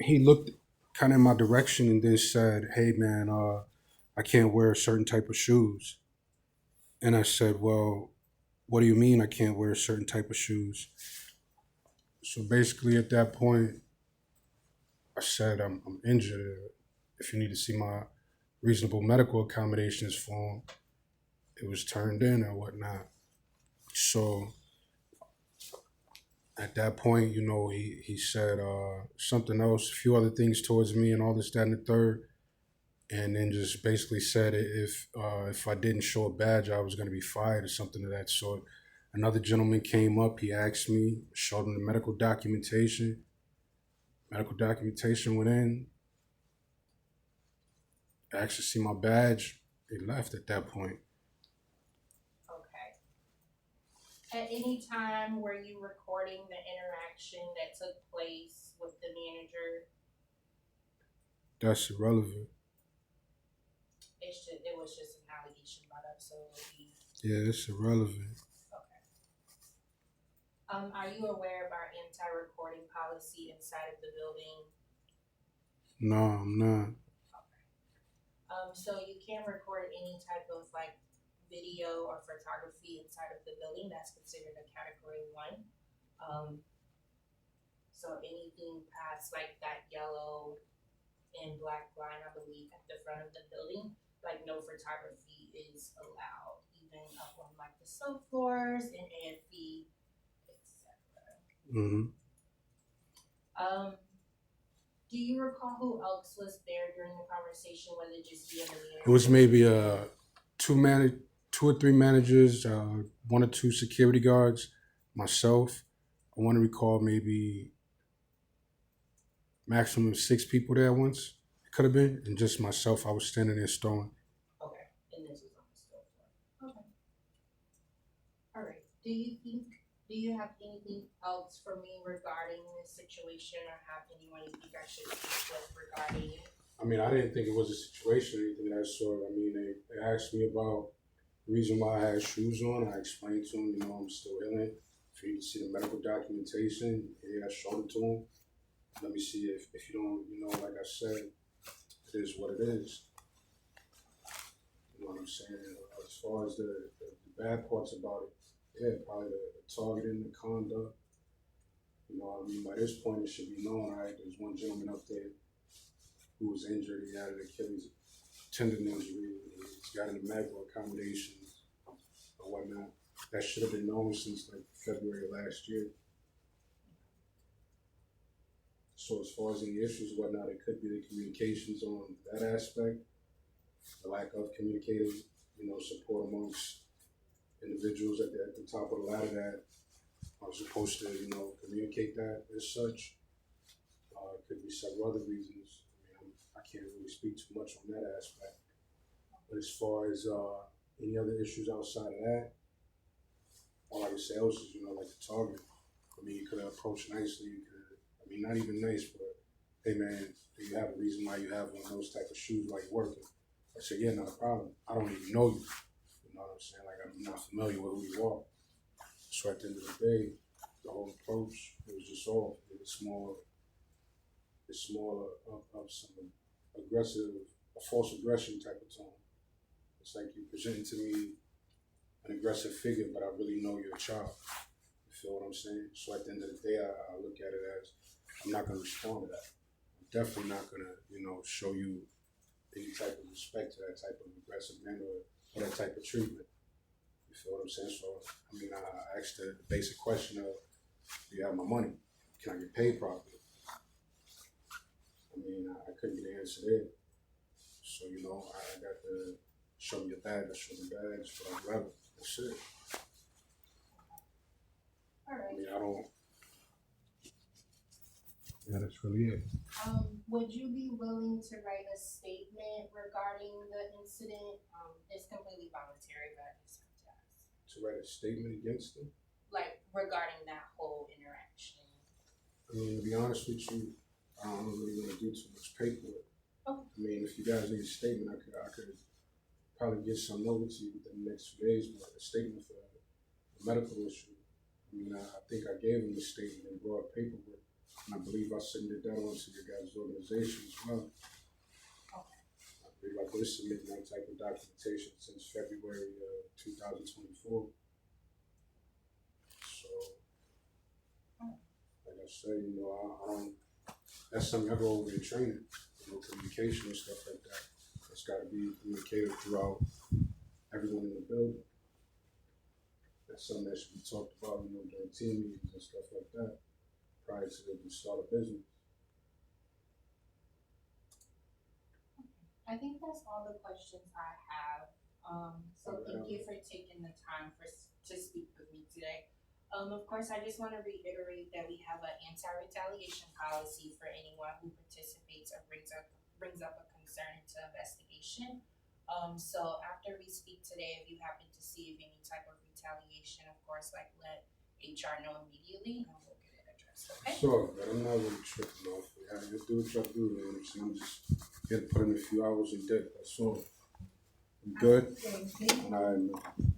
he looked kind of in my direction and then said, "Hey, man, I can't wear a certain type of shoes." And I said, "Well, what do you mean I can't wear a certain type of shoes?" So basically, at that point, I said, I'm injured. If you need to see my reasonable medical accommodations form, it was turned in or whatnot. So at that point, he said something else, a few other things towards me, and all this, that, and the third, and then just basically said if I didn't show a badge, I was going to be fired or something of that sort. Another gentleman came up. He asked me, showed him the medical documentation. Medical documentation went in. Asked to see my badge. He left at that point. Okay. At any time were you recording the interaction that took place with the manager? That's irrelevant. It was just an allegation brought up, so it would be Yeah, it's irrelevant. okay. Are you aware of our anti-recording policy inside of the building? No, I'm not. Okay. So you can't record any type of like video or photography inside of the building. That's considered a category one. Um, so anything past like that yellow and black line, I believe, at the front of the building, like no photography is allowed, even up on like the subfloors and AFB, etc. Hmm. Um, do you recall who else was there during the conversation? Was it just you and the It was manager? maybe two man, two or three managers, one or two security guards, myself. I want to recall maybe maximum of six people there once. It could have been, and just myself. I was standing there stalling. Okay, and this was on the stove floor. Okay, all right. Do you have anything else for me regarding this situation, or have anyone you think I should speak with regarding it? I mean, I didn't think it was a situation or anything of that sort. I mean, they asked me about the reason why I had shoes on. I explained to them, I'm still healing. For you to see the medical documentation, yeah, I showed it to them. Let me see if you don't, like I said, it is what it is. You know what I'm saying? As far as the bad parts about it, yeah, probably the targeting, the conduct. I mean, by this point, it should be known, right? There's one gentleman up there who was injured. He had an Achilles tendon injury. He's got an medical accommodations or whatnot. That should have been known since like February of last year. So as far as any issues or whatnot, it could be the communications on that aspect, the lack of communicating, support amongst individuals at the top of the ladder that are supposed to, communicate that as such. It could be several other reasons. I mean, I can't really speak too much on that aspect. But as far as any other issues outside of that, all I can say else is, like the target. I mean, you could have approached nicely. You could, I mean, not even nice, but hey, man, do you have a reason why you have one of those type of shoes while you're working? I said, yeah, not a problem. I don't even know you. You know what I'm saying? Like, I'm not familiar with who you are. So at the end of the day, the whole approach, it was just off. It's more of some aggressive, a false aggression type of tone. It's like you presenting to me an aggressive figure, but I really know you're a child. You feel what I'm saying? So at the end of the day, I look at it as I'm not going to respond to that. I'm definitely not going to, show you any type of respect to that type of aggressive manner or that type of treatment. You feel what I'm saying? So, I mean, I asked the basic question of, do you have my money? Can I get paid properly? I mean, I couldn't get an answer there. So, I got to show me a badge, I show me a badge, whatever. That's it. All I right. mean, I don't, yeah, that's really it. Would you be willing to write a statement regarding the incident? It's completely voluntary, but I just have to ask. To write a statement against them? Like regarding that whole interaction. I mean, to be honest with you, I don't really want to do too much paperwork. Okay. I mean, if you guys need a statement, I could probably get some over to you within the next 2 days, but a statement for a medical issue. I mean, I think I gave them the statement and brought paperwork. And I believe I submitted that onto your guys' organization as well. Okay. I believe I've been submitting that type of documentation since February 2024. So, like I said, you know, I don't, that's something I go over in training, you know, communication and stuff like that. It's got to be communicated throughout everyone in the building. That's something that should be talked about, you know, during team meetings and stuff like that prior to the start of business. I think that's all the questions I have. So thank you for taking the time to speak with me today. Of course, I just want to reiterate that we have an anti-retaliation policy for anyone who participates or brings up a concern to investigation. So after we speak today, if you happen to see any type of retaliation, of course, like let HR know immediately, and we'll get it addressed. Okay. Sure, but I'm not really tripping off it. I just do what y'all do, you know what I'm saying? I'm just here to put in a few hours and dip, that's all. You good? Thank you. All right, man.